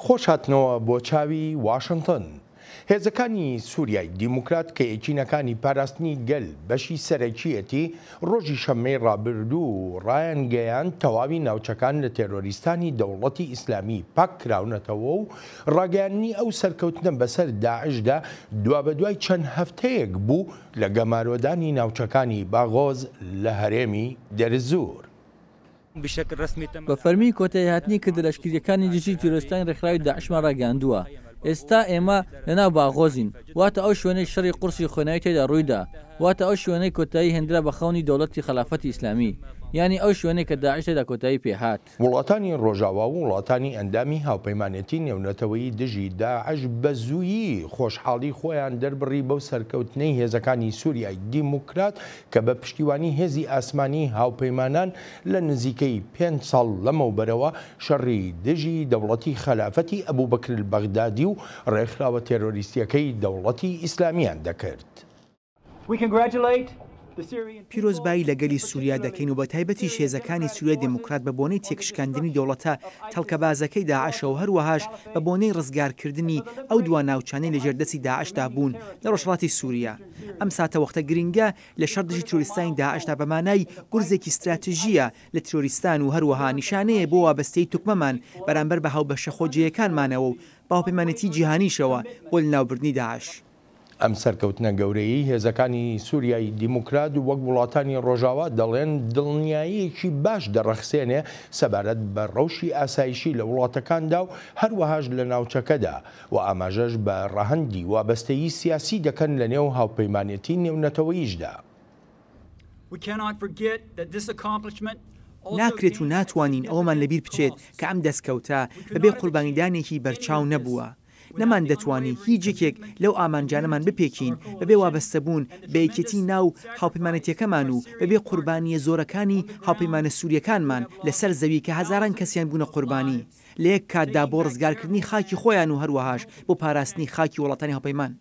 خۆشهاتنەوە بۆ چاوی واشنگتن. هێزەکانی سووریای دیموکرات کە یەکینەکانی پاراستنی گەل بەشی سەرەکیەتی ڕۆژی شەممەی ڕابردوو ڕایانگەیان تەواوی ناوچەکان لە تێرۆریستانی دەوڵەتی ئیسلامی پاک کراونەتەوە و ڕاگەیاندنی ئەو سەرکەوتنە بەسەر داعشدا دوا بەدوای چەند هەفتەیەک بوو لە گەمارۆدانی ناوچەکانی باغۆز لە هەرێمی دەرزور. بە فەرمی کۆتایی هاتنی کە لەشکریەکانی دژی تیرۆریستانی ڕێکخراوی داعشمان ڕاگەاندووە. ئێستا ئێمە لەناو باغۆزین، واتە ئەو شوێنەی شەڕی قورسی خۆناوی تێدا ڕوویدا، واتە ئەو شوێنەی کۆتایی هێنرا بە خەونی دەوڵەتی خلافەتی ئیسلامی، یعنی ئەو شوێنەی کە داعش تێدا کۆتایی پێهات. وڵاتانی ڕۆژاوا و وڵاتانی ئەندامی هاوپەیمانێتی نێونەتەوەی دژی داعش بە زوویی خۆشحاڵی خۆیان دەربڕی بەو سەرکەوتنەی هێزەکانی سووریای دیموکرات کە بە پشتیوانی هێزی ئاسمانی هاوپەیمانان لە نزیکەی 5 ساڵ لەمەوبەرەوە شەڕی دژی دەوڵەتی خلافەتی ئەبوبەکر البەغدادی و ڕێکخراوە تێرۆریستیەکەی دەوڵەتی ئیسلامیان دەکرد. پیرۆزبایی لەگەلی سووریا دەکەین و بە تایبەتی شێزەکانی سووریای دموکرات بە بۆنەی تێکشکاندنی دەوڵەتە تەڵکەبازەکەی داعشە و هەروەهاش بە بۆنەی ڕزگارکردنی ئەو دوا ناوچانەی لە ژێردەستی داعشدا بوون لە ڕۆژهەڵاتی سووریا. ئەم ساتە وەختە گرنگە لە شەڕ دژی ترۆریستانی داعشدا بە مانای گورزێکی استراتیژیە لە ترۆریستان و هەروەها نیشانەیە بۆ وابەستەی توکمەمان بەرامبەر بە هاوبەشە خۆجیەکانمانەوە و باوپەیمانەتی جیهانیشەوە بۆ لەناوبردنی داعش. ئەم سەرکەوتنە گەورەی هێزەکانی سووریای دیموکرات و وەک وڵاتانی ڕۆژاوا دەڵێن دڵنیاییەکی باش دەڕەخسێنێ سەبارەت بە ڕەوشی ئاسایشی لە وڵاتەکاندا و هەروەهاش لە ناوچەکەدا و ئاماژەش بە ڕەهەندی وابەستەیی سیاسی دەکەن لە نێو هاوپەیمانێتی نێونەتەوەییشدا. ناکرێت و ناتوانین ئەوەمان لەبیر بچێت کە ئەم دەستکەوتە بەبێ قوربانیدانێکی بەرچاو نەبووە. نەمان دەتوانی هیچ یەکێک لەو ئامانجانەمان بپێکین بەبێ وابەستەبوون بە یەکێتی ناو هاوپەیمانەتیەکەمان و بەبێ قوربانیە زۆرەکانی هاوپەیمانە سووریەکانمان لەسەر زەوی کە هەزاران کەسیان بوونە قوربانی لە یەک کاتدا بۆ ڕزگارکردنی خاکی خۆیان و هەروەهاش بۆ پاراستنی خاکی وڵاتانی هاوپەیمان.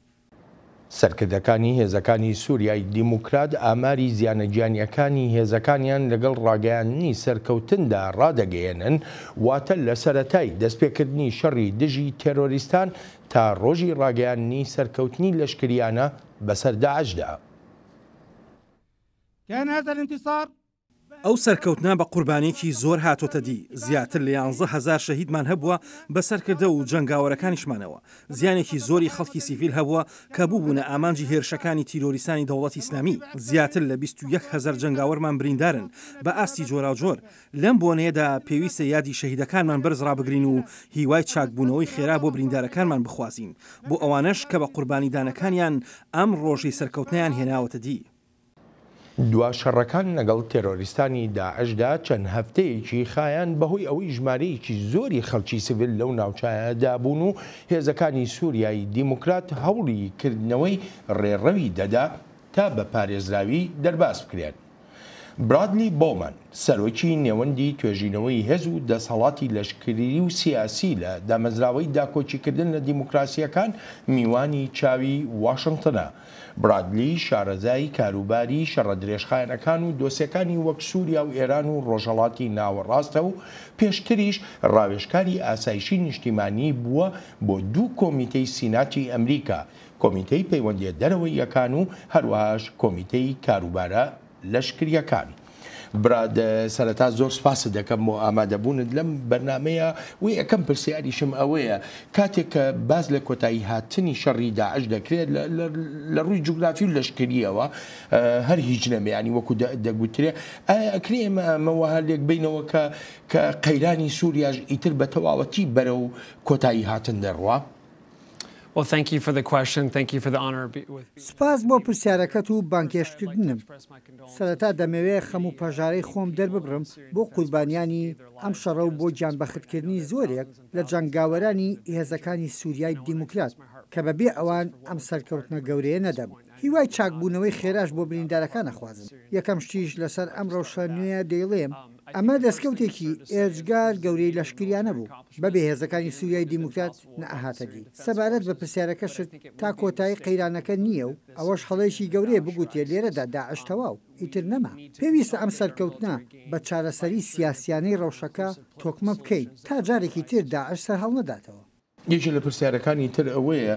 سەرکردەکانی هێزەکانی سووریای دیموکرات ئاماری زیانەگیانیەکانی هێزەکانیان لەگەڵ ڕاگەیاندنی سەرکەوتندا ڕادەگەیەنن واتە لە سەرەتای دەستپێکردنی شەڕی دژی تێرۆریستان تا ڕۆژی ڕاگەیاندنی سەرکەوتنی لەشکریانە بەسەر داعشدا. ئەو سەرکەوتنا بە قوربانێکی زۆر هاتۆتە دی، زیاتر لە 11,000 شەهیدمان هەبووە بەسەرکردە و جەنگاوەرەکانیشمانەوە. زیانێکی زۆری خەڵکی سیڤیل هەبووە کە بووبوونە ئامانجی هێرشەکانی تیرۆریستانی دەوڵەتی ئیسلامی. زیاتر لە 21,000 جەنگاوەرمان بریندارن بە ئاستی جۆراوجۆر. لەم بۆنەیەدا پێویستە یادی شەهیدەکانمان بەرز ڕابگرین و هیوای چاکبوونەوەی خێرا بۆ بریندارەکانمان بخوازین، بۆ ئەوانەش کە بە قوربانیدانەکانیان ئەم ڕۆژەی سەرکەوتنیان هێناوەتە دی. دوا شەڕەکان لەگەڵ تێرۆریستانی داعشدا چەند هەفتەیەکی خایان بەهۆی ئەوەی ژمارەیەکی زۆری خەڵکی سیڤیل لەو ناوچایەدا بوون و هێزەکانی سووریای دیموکرات هەوڵی کردنەوەی ڕێڕەوی دەدا تا بە پارێزراوی دەرباز بکرێن. برادلی بۆمان سەرۆکی نێوەندی توێژینەوەی هێز و دەسەڵاتی لەشکری و سیاسی لە دامەزراوەی داکۆچیکردن لە دیموکراسیەکان میوانی چاوی واشنگتنە. برادلی شارەزایی کاروباری شەڕە درێژخایەنەکان و دۆسیەکانی وەک سووریا و ئێران و ڕۆژهەڵاتی ناوەڕاستە و پێشتریش ڕاوێژکاری ئاسایشی نیشتیمانی بووە بۆ 2 کۆمیتەی سیناتی ئەمریکا، کۆمیتەی پەیوەندیە دەرەوەی یەکان و هەروەهاش کۆمیتەی کاروبارە لەشکریەکان. براد سەرەتا زۆر سپاس دەکەم بۆ ئامادەبوونت لەم بەرنامەیە و یەکەم پرسیاریشم ئەوەیە کاتێک کە باز لە کۆتایی هاتنی شەڕی داعش دەکرێت لە ڕووی جوگرافی و لەشکریەوە هەر هیچ نەمەیانی وەکو دەگوترێ ئەکرێ ئەمەوەها لێک بینەوە کە قەیرانی سووریاش ئیتر بە تەواوەتی بەرەو کۆتایی هاتن دەڕوا. سپاس بۆ پرسیارەکەت و بانکێشکردنم. سەرەتا دەمەوێت خەم و پەژارەی خۆم دەرببڕم بۆ قوربانیانی ئەم شەڕە و بۆ گیانبەختکردنی زۆرێک لە جەنگاوەرانی هێزەکانی سووریای دیموکرات کە بەبێ ئەوان ئەم سەرکەوتنە گەورەیە نەدەم. هیوای چاکبوونەوەی خێراش بۆ بریندارەکان نەخوازم. یەکەم شتیش لەسەر ئەم ڕەوشە نوێ دەیڵێم ئەمە دەستکەوتێکی ئێرجگار گەورەی لەشکریانە بوو بەبێ هێزەکانی سووریای دیموکرات نەئەهاتەدی. سەبارەت بە پرسیارەکەشت تا کۆتایی قەیرانەکە نییە و ئەوەش هەڵەیەکی گەورەیە بگوتێ لێرەدا داعش تەواو ئیتر نەما. پێویستە ئەم سەرکەوتنە بە چارەسەری سیاسیانەی ڕەوشەکە تۆکمە بکەیت تا جارێکی تر داعش سەرهەڵ نەداتەوە. یەکێک لە پرسیارەکانی تر ئەوەیە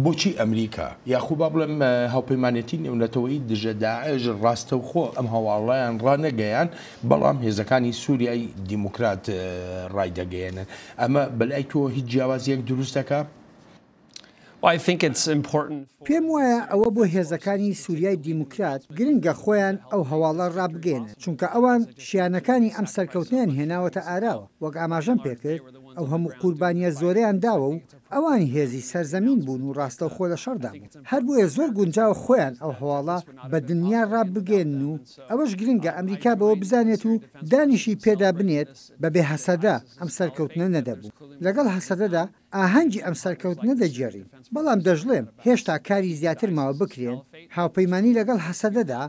بۆچی ئەمریکا یاخوو با بڵێم هاوپەیمانێتی نێونەتەوەی دژە داعش ڕاستەوخۆ ئەم هەواڵەیان ڕانەگەیان بەڵام هێزەکانی سووریای دیموکرات ڕایدەگەیەنن ئەمە بەلای تۆ هیچ جیاوازیەک دروستەکە؟ پێم وایە ئەوە بۆ هێزەکانی سووریای دیموکرات گرنگە خۆیان ئەو هەواڵە ڕابگەێنن چونکە ئەوان شیانەکانی ئەم سەرکەوتنیان هێناوەتە ئاراوە وەک ئاماژەم پێکرد ئەو هەموو قوربانیە زۆریان داوە و ئەوانی هێزی سەرزەمین بوون و ڕاستەوخۆ لە شەڕدا بوون هەر بۆیە زۆر گونجاوە خۆیان ئەو هەواڵە بە دنیا ڕابگەێنن و ئەوەش گرنگە ئەمریکا بەوە بزانێت و دانیشی پێدا بنێت بە بێ هەسەدا ئەم سەرکەوتنە نەدەبوو لەگەڵ هەسەدەدا ئاهەنگی ئەم سەرکەوتنە دەجێڕین بەڵام دەژڵێم هێشتا کاری زیاتر ماوە بکرێن هاوپەیمانی لەگەڵ هەسەدەدا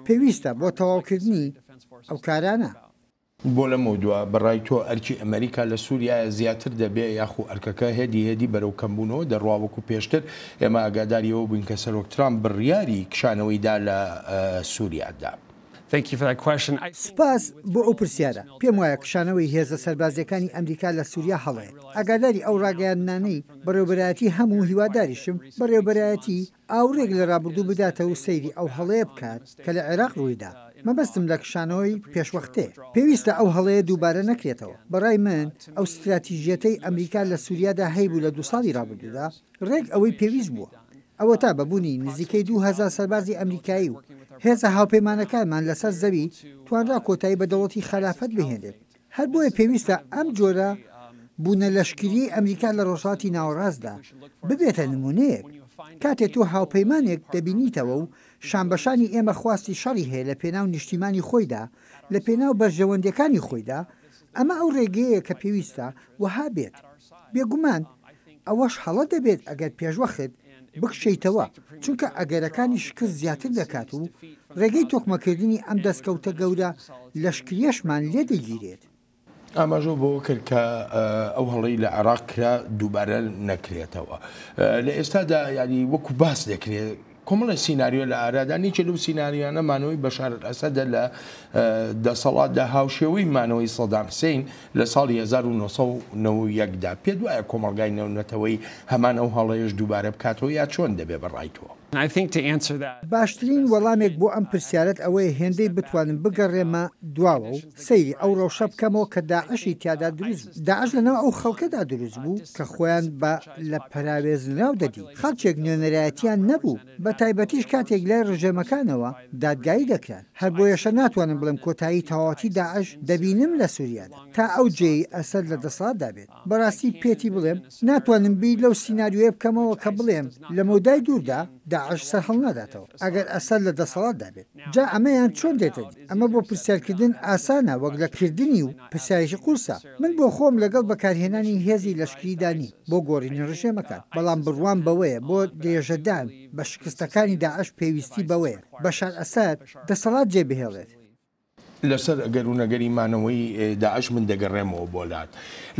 پێویستە بۆ تەواوکردنی ئەو کارانە بۆ لە مەودووە بەڕای تۆ ئەرکی ئەمریکا لە سووریایە زیاتر دەبێ یاخو ئەرکەکە هێدی بەرەو کەمبوونەوە دەڕواوەکو پێشتر ئێمە ئاگاداریەوە بووین کە سەرۆک ترامپ بڕیاری کشانەوەیدا لە سووریادا. سپاس بۆ ئەو پرسیارە پێم وایە کشانەوەی هێزە سەربازیەکانی ئەمریکا لە سووریا هەڵەیە ئاگاداری ئەو ڕاگەیاندانەی بەڕێوەبەرایەتی هەموو هیواداریشم بەڕێوەبەرایەتی ئاورێک لە ڕابردوو بداتەوە سەیری ئەو هەڵەیە بکات کە لە عێراق ڕوویدا مەبەستم لە کشانەوەی پێشوەختەیە پێویستە ئەو هەڵەیە دووبارە نەکرێتەوە بەڕای من ئەو استراتیژیەتەی ئەمریکا لە سووریادا هەیبوو لە 2 ساڵی ڕابردوودا ڕێک ئەوەی پێویست بووە ئەوە تا بەبوونی نزیکەی 2000 سەربازی ئەمریکایی و هێزە هاوپەیمانەکانمان لەسەر زەوی توانرا کۆتایی بە دەوڵەتی خلافەت بهێنێت هەر بۆیە پێویستە ئەم جۆرە بوونە لەشکری ئەمریکا لە ڕۆژهاتی ناوەڕاستدا ببێتە نمونەیەک کاتێک تۆ هاوپەیمانێک دەبینیتەوە و شانبەشانی ئێمە خواستی شەڕی هەیە لە پێناو نیشتیمانی خۆیدا لە پێناو بەرژەوەندەکانی خۆیدا ئەمە ئەو ڕێگەیە کە پێویستە وەها بێت بێگومان ئەوەش هەڵە دەبێت ئەگەر پێشوەخت بکشیتەوە چونکە ئەگەرەکانی شکست زیاتر دەکات و ڕێگەی تۆکمەکردنی ئەم دەستکەوتە گەورە لەشکریەشمان لێ دەگیرێت ئاماژە بۆ کرد کە ئەو هەڵی لە عێراق کرا دووبارە نەکرێتەوە لە ئێستادا ینی وەکو باس دەکرێت کۆمەڵی سیناریۆ لە ئارادانی چ لەو سیناریانەمانەوەی بەشار ئەسەدە لە دەسەڵاتدا هاوشێوەی مانەوەی سەدام حوسێین لە ساڵی 1990دا پێ دوایە کۆمەلگای نێونەتەوەی هەمان ئەو هەڵەیەش دووبارە بکاتەوە یا چۆن دەبێ بەڕایتەوە باشترین وەڵامێک بۆ ئەم پرسیارەت ئەوەیە هێندەی بتوانم بگەڕێمە دواوە و سەیری ئەو ڕەوشە بکەمەوە کە داعشی تیادا دروست داعش لەنەوە ئەو خەڵکەدا دروست بوو کە خۆیان بە لە پەراوێزنراو دەدی خەڵکێک نوێنەرایەتیان نەبوو بە تایبەتیش کاتێک لای ڕژێمەکانەوە دادگایی دەکران هەر بۆیەشە ناتوانم بڵێم کۆتایی تەواوەتی داعش دەبینم لە سووریادا تا ئەو جێی ئەسەد لە دەسەڵاتدا بێت بەڕاستی پێتی بڵێم ناتوانم بیر لەو سیناریۆیە بکەمەوە کە بڵێم لە مەودای دووردا داعش سەرهەڵ ناداتەوە ئەگەر ئەسەد لە دەسەڵاتدا بێت جا ئەمەیان چۆن دێتە ئەمە بۆ پرسیارکردن ئاسانە وەک لە کردنی و پرسیارێکی قورسە من بۆ خۆم لەگەڵ بەکارهێنانی هێزی لەشکریدانی بۆ گۆڕینی ڕژێمەکان بەڵام بڕوان بەوەیە بۆ درێژەدان بە شکستەکانی داعش پێویستی بەوەیە بەشار ئەساد دەسەڵات جێبهێڵێت لەسەر ئەگەر و نەگەری مانەوەی داعش من دەگەڕێمەوە بۆلات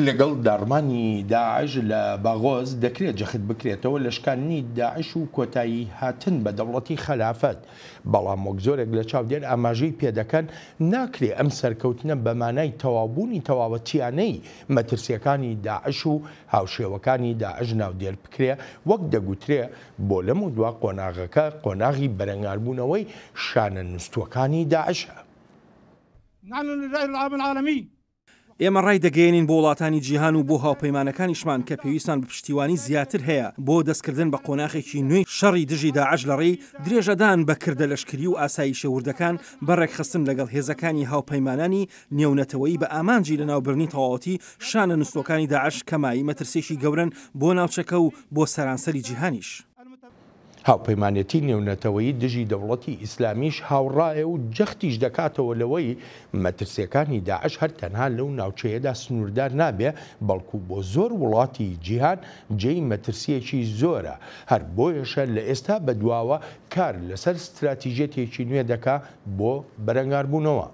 لەگەڵ داڕمانی داعش لە باغۆز دەکرێت جەخت بکرێتەوە لەشکانی داعش و کۆتایی هاتن بە دەوڵەتی خلافەت بەڵام وەک زۆرێک لە چاودێر ئاماژەی پێدەکەن ناکرێ ئەم سەرکەوتنە بە مانای تەواوبوونی تەواوەتیانەی مەترسیەکانی داعش و هاوشێوەکانی داعش ناودێر بکرێ وەک دەگوترێ بۆ لەم و دوا قۆناغەکە قۆناغی بەرەنگاربوونەوەی شانە نووسوەکانی داعشە ئێمە ڕای دەگەێنین بۆ وڵاتانی جیهان و بۆ هاوپەیمانەکانیشمان کە پێویستان بە پشتیوانی زیاتر هەیە بۆ دەستکردن بە قۆناغێکی نوێی شەڕی دژی داعش لە ڕێی درێژەدان بەکردە لەشکری و ئاسایشە وردەکان بەڕێکخستن لەگەڵ هێزەکانی هاوپەیمانانی نێونەتەوەی بە ئامانجی لە ناوبرنی تەواوەتی شانە نووسەکانی داعش کەمایی مەترسێکی گەورن بۆ ناوچەکە و بۆ سەرانسەری جیهانیش. هاوپەیمانەتی نێونەتەوەی دژی دەوڵەتی ئیسلامیش هاوڕایە و جەختیش دەکاتەوە لەوەی مەترسیەکانی داعش هەر تەنها لەو ناوچەیەدا سنووردار نابێ بەڵکو بۆ زۆر وڵاتی جیهان جێی مەترسیەکی زۆرە هەر بۆیەشە لە ئێستا بەدواوە کار لەسەر استراتیژێتێکی نوێ دەکا بۆ بەرەنگاربوونەوە.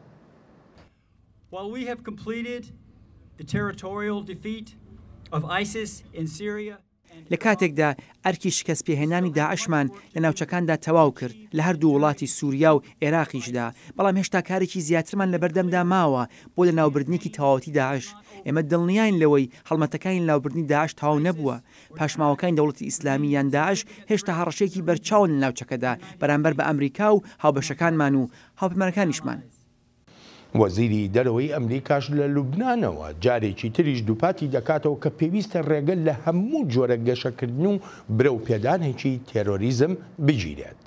لە کاتێکدا ئەرکی شکست پێهێنانی داعشمان لە ناوچەکاندا تەواو کرد لە هەردوو وڵاتی سووریا و عێراقیشدا، بەڵام هێشتا کارێکی زیاترمان لە بەردەمدا ماوە بۆ لە ناوبردنێکی تەواوەتی داعش. ئێمە دڵنیاین لەوەی هەڵمەتەکانی ناوبردنی داعش تەواو نەبووە. پاشماوەکانی دەوڵەتی ئیسلامی یان داعش هێشتا هەڕەشێکی بەرچاون لە ناوچەکەدا بەرامبەر بە ئەمریکا و هاوبەشەکانمان و هاوپەیمانەکانیشمان. وەزیری دەرەوەی ئەمریکاش لە لوبنانەوە جارێکی تریش دووپاتی دەکاتەوە کە پێویستە ڕێگەل لە هەموو جۆرە گەشەکردن و برە و پێدانێکی تێرۆریزم بگیرێت.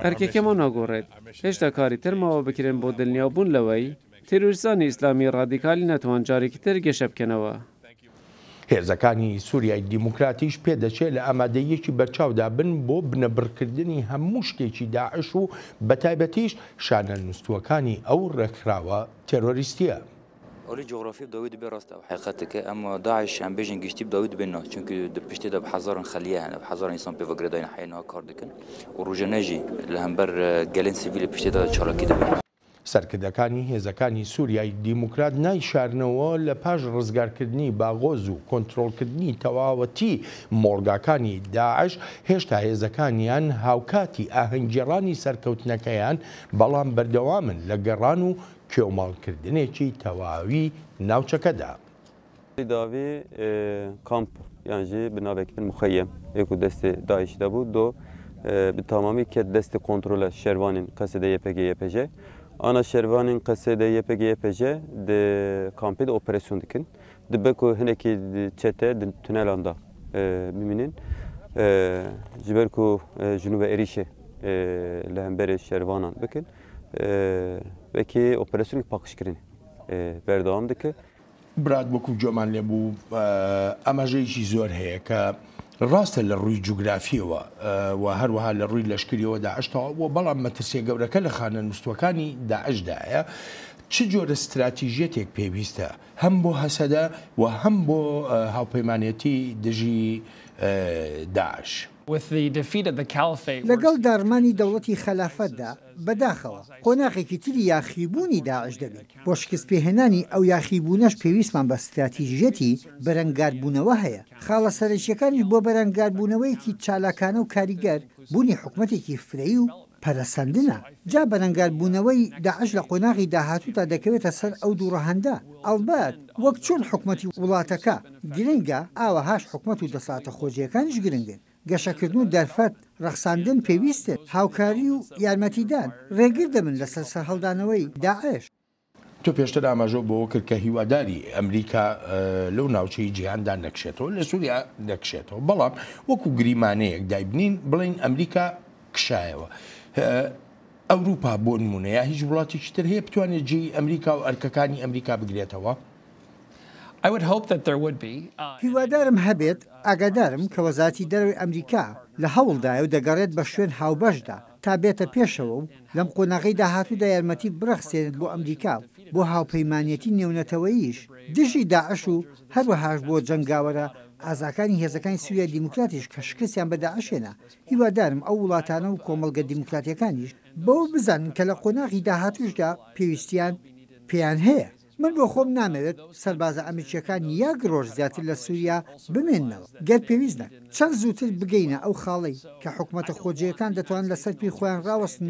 ئەرکێکەمە ناگۆڕێت هێشتا کاری ترمەوە بکرێن بۆ دڵنیابوون لەوەی تێروریستانی ئیسلامی ڕادیکالی ناتوان جارێکی تر گەشە بکەنەوە. هێزەکانی سووریای دیموکراتیش پێدەچێت لە ئامادەیەکی بەرچاودا بن بۆ بنەبڕکردنی هەموو شتێکی داعش و بەتایبەتیش شانە نووسوەکانی ئەو ڕێکخراوە تێرۆریستیە. ئەولی جغرافی بداوی دەبێ ڕاستە و حقیقەتەکە ئەمە داعش ئەم بێژن گشتی بداوی دەبێنەوە چونکە پشتێدا بە حەزارن خەلیە هەنە بە حەزارن ئینسان پێوەگرێداین حەینەوە کار دەکەن و ڕۆژەنەژی لە هەمبەر گەلێن سیڤیل پشتێدا چالاکی دەبێت. سەرکردەکانی هێزەکانی سووریای دیموکرات نایشارنەوە لە پاش ڕزگارکردنی باغۆز و کۆنتڕۆڵکردنی تەواوەتی مۆرگاکانی داعش هێشتا هێزەکانیان هاوکاتی ئاهەنگگێڕانی سەرکەوتنەکەیان بەڵام بەردەوامن لە گەڕان و کێوماڵکردنێکی تەواوی ناوچەکەدا. داوی کامپ یانجی بناوێکتن مخەیەم یەک و دەستی داعشدا بوو دۆ bi tamamî ket destê kontrola şervanên qesedê YPG ana şervanên qesedê YPG di kampê de operasyon dikin dibe ku hinekî çete di tunelan da bimînin ji ber ku jinûba êrişê li hemberê şervanan bikin vekî operasyonê paqijkirinê berdewam dike. براد وەکو جۆمان لێبوو ئەماژەیەکی زۆر هەیە کە ڕاستە لە ڕووی جوگرافیەوە و هەروەها لە ڕووی لەشکریەوە داعشتەوە بەڵام مەترسیە گەورەکە لە خانە نووسوەکانی داعشدایە چ جۆرە استراتیژیەتێک پێویستە هەم بۆ هەسەدا و هەم بۆ هاوپەیمانێتی دژی داعش. لەگەڵ دارمانی دەوڵەتی خەلافەتدا بەداخەوە قۆناغێکی تری یاخیبوونی داعش دەبێت بۆ شکست پێهێنانی ئەو یاخیبوونەش پێویستمان بە استراتیژیەتی بەرەنگاربوونەوە هەیە. خاڵە سەرەکیەکانیش بۆ بەرەنگاربوونەوەیەکی چالاکانە و کاریگەر بوونی حکوومەتێکی فرەیی و پەرەسەندنە. جا بەرەنگاربوونەوەی داعش لە قۆناغی داهاتوودا دەکەوێتە سەر ئەو دووڕەهەندە. ئەڵبەت وەک چۆن حکوومەتی وڵاتەکە گرنگە ئاوەهاش حکوومەت و دەساتە خۆجیەکانیش گرنگن. گەشەکردن و دەرفەت ڕەخساندن پێویستن هاوکاری و یارمەتیدان ڕێگر دەبن لەسەر سەرهەڵدانەوەی داعش. تۆ پێشتر ئاماژە بۆ کرد کە هیواداری ئەمریکا لەو ناوچەی جیهاندا نەکشێتەوە لە سووریا نەکشێتەوە بەڵام وەکو گریمانەیەک دایبنین بڵین ئەمریکا کشایەوە. ئەوروپا بۆ نمونەیە هیچ وڵاتێکی تر هەیە بتوانێت جێی ئەمریکا و ئەرکەکانی ئەمریکا بگرێتەوە؟ هیوادارم هەبێت ئاگادارم کە وەزارەتی دەرەوەی ئەمریکا لە هەوڵدایە و دەگەڕێت بە شوێن هاوبەشدا تا بێتە پێشەوە و لەم قۆناغی داهاتوودا یارمەتی بڕەخسێنێت بۆ ئەمریکا بۆ هاوپەیمانەتی نێونەتەوەییش دژی داعش و هەروەهاش بۆ جەنگاوەرە ئازاکانی هێزەکانی سووریا دیموکراتیش کە شکستیان بە داعشێنە. هیوادارم ئەو وڵاتانە و کۆمەڵگە دیموکراتیەکانیش بەوە بزانن کە لە قۆناغی داهاتوشدا پێویستیان پێیان هەیە. من بۆ خۆم نامەوێت سەربازە ئەمریکیەکان یەک ڕۆژ زیاتر لە سووریا بمێننەوە گەر پێویست نەک چەند زووتر بگەینە ئەو خاڵەی کە حکوومەتە خۆجیەکان دەتوان لەسەر پێی خۆیان ڕاوەستن.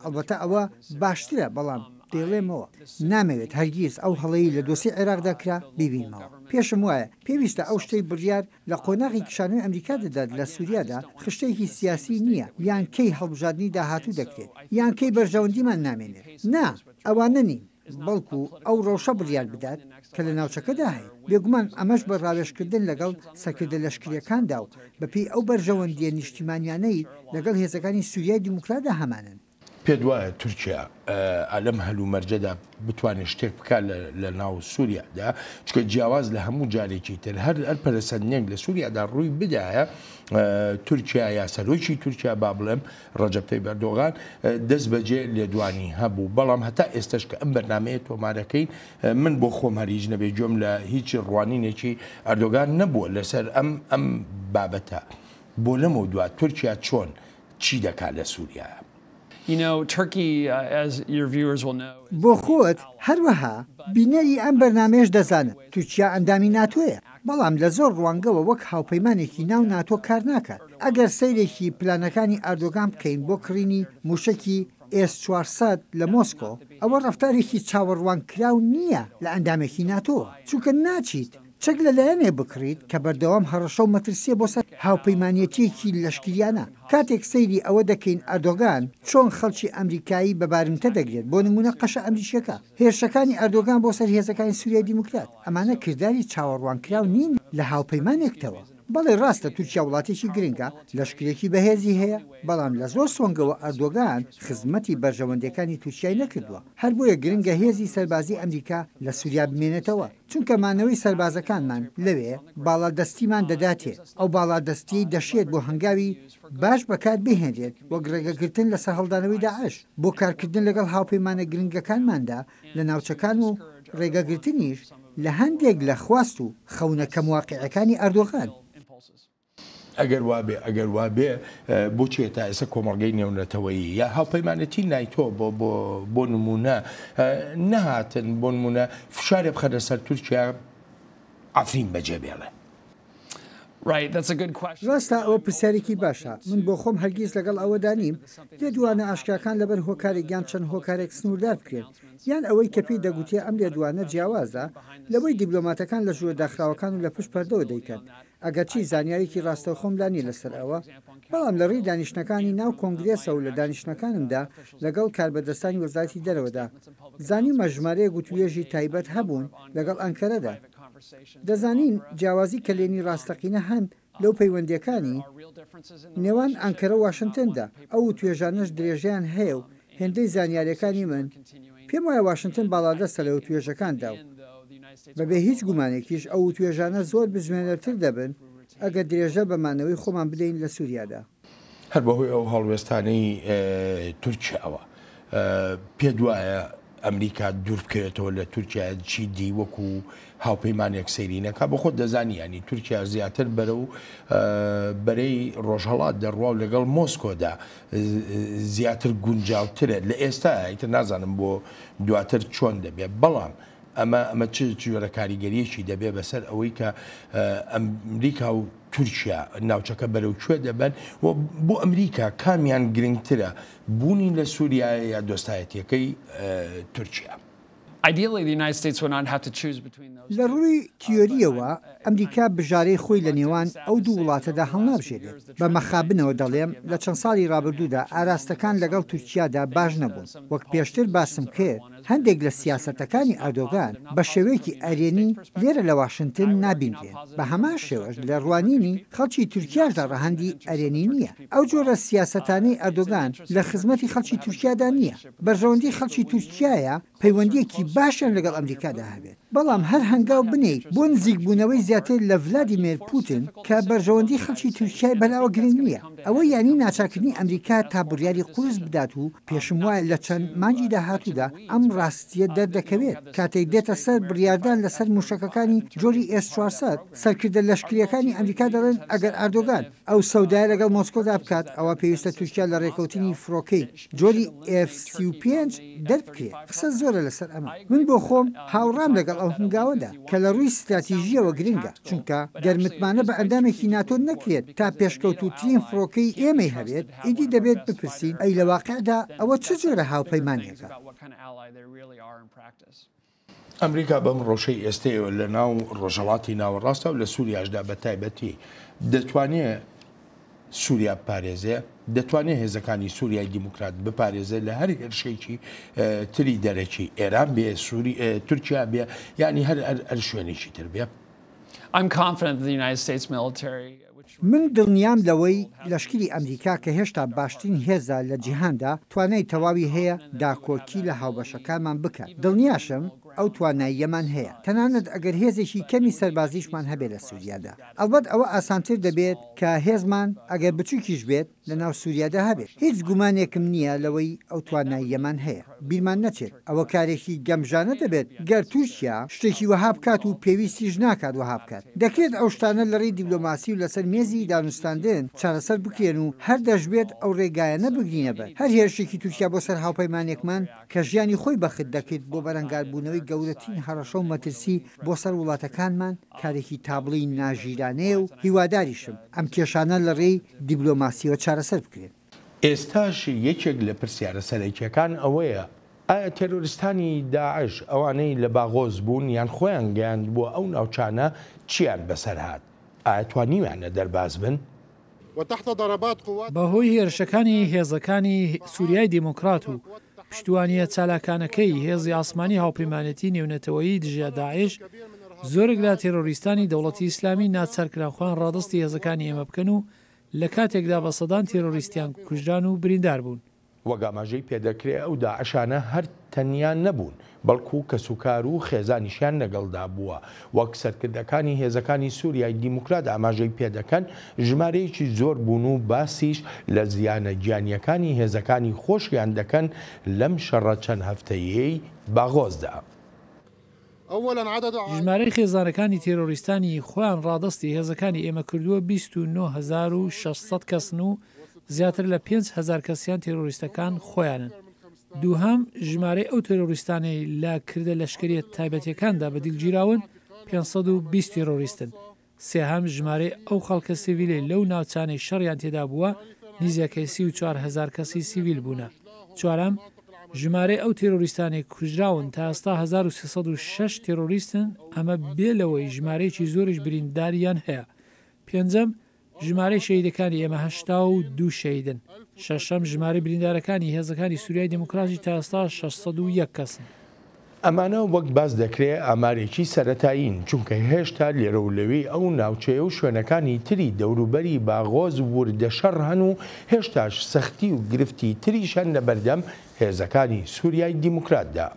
ئەلبەتە ئەوە باشترە بەڵام دێڵێمەوە نامەوێت هەرگیز ئەو هەڵەیە لە دۆسی عێراقدا کرا ببینمەوە. پێشم وایە پێویستە ئەو شتەی بڕیار لە قۆناغی کشانەوەی ئەمریکا دەدات لە سووریادا خشتێکی سیاسی نییە یان کەی هەڵبژاردننی داهاتوو دەکرێت یان کەی بەرژەوەندیمان نامێنێت. نا ئەوانە نین بەڵکو ئەو ڕەوشە بڕیار بدات کە لە ناوچەکەدا هەیە. بێگومان ئەمەش بە ڕاوێشکردن لەگەڵ سەرکردە لەشکریەکاندا و بەپێی ئەو بەرژەوەندیە نیشتیمانیانەی لەگەڵ هێزەکانی سووریای دیموکراتدا هەمانن. پێت وایە تورکیا ئەلەم هەلوو مەرجەدا بتوانێت شتێک بکات لە ناو سووریادا چکە جیاواز لە هەموو جارێکی تر هەر پەرسەندنێک لە سووریادا ڕووی بدایە تورکیا یا سەرۆکی تورکیا با بڵێم ڕەجەب تەیب ئەردۆغان دەست بەجێ لێدوانی هەبوو بەڵام هەتا ئێستش کە ئەم بەرنامەیە تۆمارەکەین من بۆ خۆم هەریج نەبێ جۆم لە هیچ ڕوانینێکی ئەردۆغان نەبووە لەسەر ئەم بابەتە. بۆ لەمە دوات تورکیا چۆن چی دەکات لە سووریا؟ بۆ خۆت هەروەها بینەری ئەم بەرنامەیەش دەزانن تورکیا ئەندامی ناتۆیە بەڵام لە زۆر ڕوانگەوە وەک هاوپەیمانێکی ناو ناتۆ کار ناکات. ئەگەر سەیرێکی پلانەکانی ئەردۆگان بکەین بۆ کڕینی موشکی S-400 لە مۆسکۆ، ئەوە ڕەفتارێکی چاوەڕوانکراو نییە لە ئەندامێکی ناتۆ، چونکە ناچیت چەک لەلایەنێ بکڕیت کە بەردەوام هەڕەشە و مەترسیە بۆ سەر هاوپەیمانەتێکی لەشکریانە. کاتێک سەیری ئەوە دەکەین ئەردۆگان چۆن خەڵکی ئەمریکایی بە بارمتە دەگرێت بۆ نمونە قەشە ئەمریکیەکە، هێرشەکانی ئەردۆگان بۆ سەر هێزەکانی سووریای دیموکرات، ئەمانە کردداری چاوەڕوانکراو نین لە هاوپەیمانێکتەوە. بەڵێ ڕاستە تورکیا وڵاتێکی گرنگە لەشکرێکی بەهێزی هەیە، بەڵام لە زۆر سۆنگەوە ئەردۆگان خزمەتی بەرژەوەندەکانی تورکیای نەکردووە. هەر بۆیە گرنگە هێزی سەربازی ئەمریکا لە سووریا بمێنێتەوە، چونکە مانەوەی سەربازەکانمان لەوێ باڵادەستیمان دەداتێ. ئەو باڵادەستی دەشێت بۆ هەنگاوی باش بەکات بهێنرێت وەک ڕێگەگرتن لە سەرهەڵدانەوەی داعش بۆ کارکردن لەگەڵ هاوپەیمانە گرنگەکانماندا لە ناوچەکان و ڕێگەگرتنیش لە هەندێک لە خواست و خەونەکە مواقعەکانی ئەردۆغان. ئەگەر وابێ بۆچێت تا ئێستا کۆمەڵگەی نێونەتەوەیی یا هاوپەیمانەتی نایتۆ بۆ نمونە نەهاتن بۆ نمونە فشارێ بخەنە سەر تورکیا ئافرین بەجێ بێڵێ. ڕاستە ئەوە پرسیارێکی باشە. من بۆ خۆم هەرگیز لەگەڵ ئەوەدا نیم لێدوانە ئاشکاکان لەبەر هۆکارێکیان چەند هۆکارێک سنووردار بکرێت، یان ئەوەی کە پێی دەگوتێ ئەم لێدوانە جیاوازە لەوەی دیبلۆماتەکان لە ژوورە داخراوەکان و لە پشت پەردەوە دەیکەن. ئەگەرچی زانیاریکی ڕاستەوخۆملانی لەسەر ئەوە، بەڵام لە ڕێی دانیشتەکانی ناو کۆنگرێسە و لە دانیشتەکانمدا لەگەڵ کاربەدەستانی وەزارەتی دەرەوەدا زانیمە ژمارەیە گوتوێژی تایبەت هەبوون لەگەڵ ئەنکەرەدا. دەزانین جیاوازی کلێنی ڕاستەقینە هەن لەو پەیوەندیەکانی نێوان ئەنکەرە و واشنگتندا. ئەو توێژانش درێژیان هەیە و هێندەی زانیاریەکانی من پێم وایە واشنگتن باڵادەستە لەو توێژەکاندا و بەبێ هیچ گومانێکیش ئەو توێژانە زۆر بزوێنەرتر دەبن ئەگەر درێژە بەمانەوەی خۆمان بدەین لە سووریادا. هەر بەهۆی ئەو هەڵوێستانەی تورکیاوە پێ دوایە ئەمریکا دوور بکەوێتەوە لە تورکیا چی دی وەکو هاوپەیمانێک سەیرینەکە بە خۆت دەزانی ینی تورکیا زیاتر بەرە و بەرەی ڕۆژهەڵات دەڕوا و لەگەڵ مۆسکۆدا زیاتر گونجاوترە لە ئێستا ئیتر نازانم بۆ دواتر چۆن دەبێت، بەڵام ئەمە چ جۆرە کاریگەریەکی دەبێت بەسەر ئەوەی کە ئەمریکا و تورکیا ناوچەکە بەرەو کوێ دەبن و بۆ ئەمریکا کامیان گرنگترە بوونی لە سووریا یا دۆستایەتیەکەی تورکیا. لە ڕووی تیۆریەوە ئەمریکا بژارەی خۆی لە نێوان ئەو دوو وڵاتەدا هەڵنابژێت. بە مەخابنەوە دەڵێم لە چەند ساڵی ڕابردوودا ئاراستەکان لەگەڵ تورکیادا باش نەبوون. وەک پێشتر باسم کرد هەندێک لە سیاسەتەکانی ئەردۆغان بە شێوەیەکی ئەرێنی لێرە لە واشنگتن نابینرێن. بە هەمان شێوەش لە ڕوانینی خەڵکی تورکیاشدا ڕەهەندی ئەرێنی نییە. ئەو جۆرە سیاسەتانەی ئەردۆغان لە خزمەتی خەڵکی تورکیادا نییە. بەرژەوەندی خەڵکی تورکیایە پەیوەندیەکی باشیان لەگەڵ ئەمریکادا هەبێت. بەڵام هەر هەنگاو بنیت بۆ نزیکبوونەوەی زیاتر لە ڤلادیمیر پوتین کە بەرژەوەندی خەڵکی تورکیای بەلاوە گرنگ نییە. ئەوە یانی ناچاکردنی ئەمریکا تا بڕیاری قورس بدات و پێشم وایە لە چەند مانگی داهاتوودا ئەم ڕاستیە دەردەکەوێت. کاتێک دێتە سەر بڕیاردان لەسەر موشەکەکانی جۆری S-400 سەرکردە لەشکریەکانی ئەمریکا دەڵێن ئەگەر ئەردۆغان ئەو سەودای لەگەڵ مۆسکۆدا بکات ئەوە پێویستە تورکیا لە ڕێکەوتنی فڕۆکەی جۆری F-35 دەربکرێت. قسە زۆرە لەسەر ئەمە. من بۆ خۆم هاوڕام لەگەڵ ئەو هەنگاوەدا کە لە ڕووی استراتیژیەوە گرنگە، چونکە گەرمتمانە بە ئەندامێکی ناتۆ نەکرێت تا پێشکەوتوترین فڕۆکەی ئێمەی هەبێت. ئیدی دەبێت بپرسین ئەی لە واقعدا ئەوە چ جۆرە هاوپەیمانێکە؟ ئەمریکا بەم ڕۆژەی ئێستەیەوە لە ناو ڕۆژهەڵاتی ناوەڕاستە و لە سووریاشدا بە تایبەتی دەتوانێت سووریا بپارێزێ، دەتوانێت هێزەکانی سووریای دیموکرات بپارێزێت لە هەر هێرشێکی تری دەرەکی ئێران بێ تورکیا بێ ینی هەر شوێنێکی تر بێ. من دڵنیام لەوەی لەشکری ئەمریکا کە هێشتا باشترین هێزە لە جیهاندا توانای تەواوی هەیە داکۆکی لە هاوبەشەکانمان بکات. دڵنیاشم ئەو تواناییەمان هەیە، تەنانەت ئەگەر هێزێکی کەمی سەربازیشمان هەبێت لە سووریادا. ئەلبەت ئەوە ئاسانتر دەبێت کە هێزمان ئەگەر بچووکیش بێت لە ناو سووریادا هەبێت هیچ گومانێکم نییە لەوەی ئەو تواناییەمان هەیە بیرمان نەچێت ئەوە کارێکی گەمژانە دەبێت گەر تووشیا شتێکی وەها بکات و پێویستیش ناکات وەها بکات دەکرێت ئەو شتانە لەڕێی دیبلۆماسی و لەسەر مێزی دانوستاندن چارەسەر بکرێن و هەر دەژبێت ئەو ڕێگایەنە بگرینە بەر هەر هێرشێکی تورکیا بۆ سەر هاوپەیمانێکمان کە ژیانی خۆی بەخت دەکرد بۆ بەرەنگاربوونەوەی گەورەترین هەڕەشە و مەترسی بۆ سەر وڵاتەکانمان کارێکی تابڵی ناژیرانەیە و هیواداریشم ئەم کێشانە لە ڕێی دیبلۆماسیەوە چارەسەر بکرێن ئێستاش یەکێک لە پرسیارە سەرەکیەکان ئەوەیە ئایا تێرۆریستانی داعش ئەوانەی لە باغۆز بوون یان خۆیان گەیاند بۆ ئەو ناوچانە چیان بەسەر هات ئایا توانیویانە دەرباز بن؟ بەهۆی هێرشەکانی هێزەکانی سووریای دیموکرات و پشتیوانیە چالاکانەکەی هێزی ئاسمانی هاوپەیمانەتی نێونەتەوەیی دژە داعش زۆرێک لە تێرۆریستانی دەوڵەتی ئیسلامی ناچارکراخواان ڕادستی هێزەکانی ئێمە بکەن و لە کاتێکدا بە سەدان تێرۆریستیان کوژران و بریندار بوون. وەگاماژەی پێدەکرێت ئەو داعشانە هەر تەنیان نەبوون بەڵکو کەسوکار و خێزانیشیان لەگەڵدا بووە وەک سەرکردەکانی هێزەکانی سووریای دیموکرات ئاماژەی پێدەکەن ژمارەیەکی زۆر بوون و باسیش لە زیانە گیانیەکانی هێزەکانی خۆشیان دەکەن لەم شەڕە چەند هەفتەیەی باغۆزدا. ژمارەی خێزانەکانی تێرۆریستانی خۆیان ڕادستی هێزەکانی ئێمە کردووە 29,600 کەسن و زیاتر لە 5,000 کەسیان تێرۆریستەکان خۆیانن. دووهەم ژمارەی ئەو تێرۆریستانەی لە کردە لەشکریە تایبەتیەکاندا بە دیلگیراون 520 تێرۆریستن. سێهەم ژمارەی ئەو خەڵکە سیڤیلی لەو ناوچانەی شەڕیان تێدا بووە نزیکەی 34,000 کەسی سیڤیل بوونە. چوارەم ژمارەی ئەو تێرۆریستانی کوژراون تا ئێستا 1306 تێرۆریستن ئەمە بێلەوەی ژمارەیەکی زۆریش برینداریان هەیە. پێنجەم ژمارەی شەیدەکانی ئێمە 82 شەیدن. شەشەم ژمارەی بریندارەکانی هێزەکانی سووریای دیموکراتی تا ئێستا 601 کەسن. ئەمانە وەک باز دەکرێت ئامارێکی سەرەتایین چونکە هێشتا لێرە و لەوێ ئەو ناوچەیە و شوێنەکانی تری دەوروبەری باغۆز وردە شەڕ هەن و هێشتاش سەختی و گرفتی تریشان لە بەردەم هێزەکانی سووریای دیموکراتدا.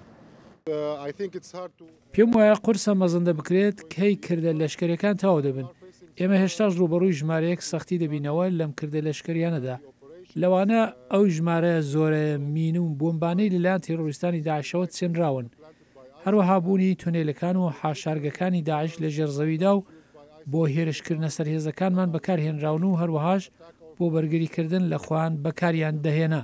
پێم وایە قورسە مەزەندە بکرێت کەی کردە لەشکریەکان تاوا دەبن. ئێمە هێشتاش ڕوبەڕووی ژمارەیەک سەختی دەبینەوە لەم کردە لەشکریانەدا. لەوانە ئەو ژمارە زۆرە مین و بۆمبانەی لەلایەن تێرۆریستانی داعشەوە چێنراون. هەروەها بوونی تونێلەکان و حاشارگەکانی داعش لە ژێرزەویدا و بۆ هێرشکردنە سەرهێزەکانمان بەکارهێنراون و هەروەهاش بۆ بەرگریکردن لە خوان بەکاریان دەهێنا.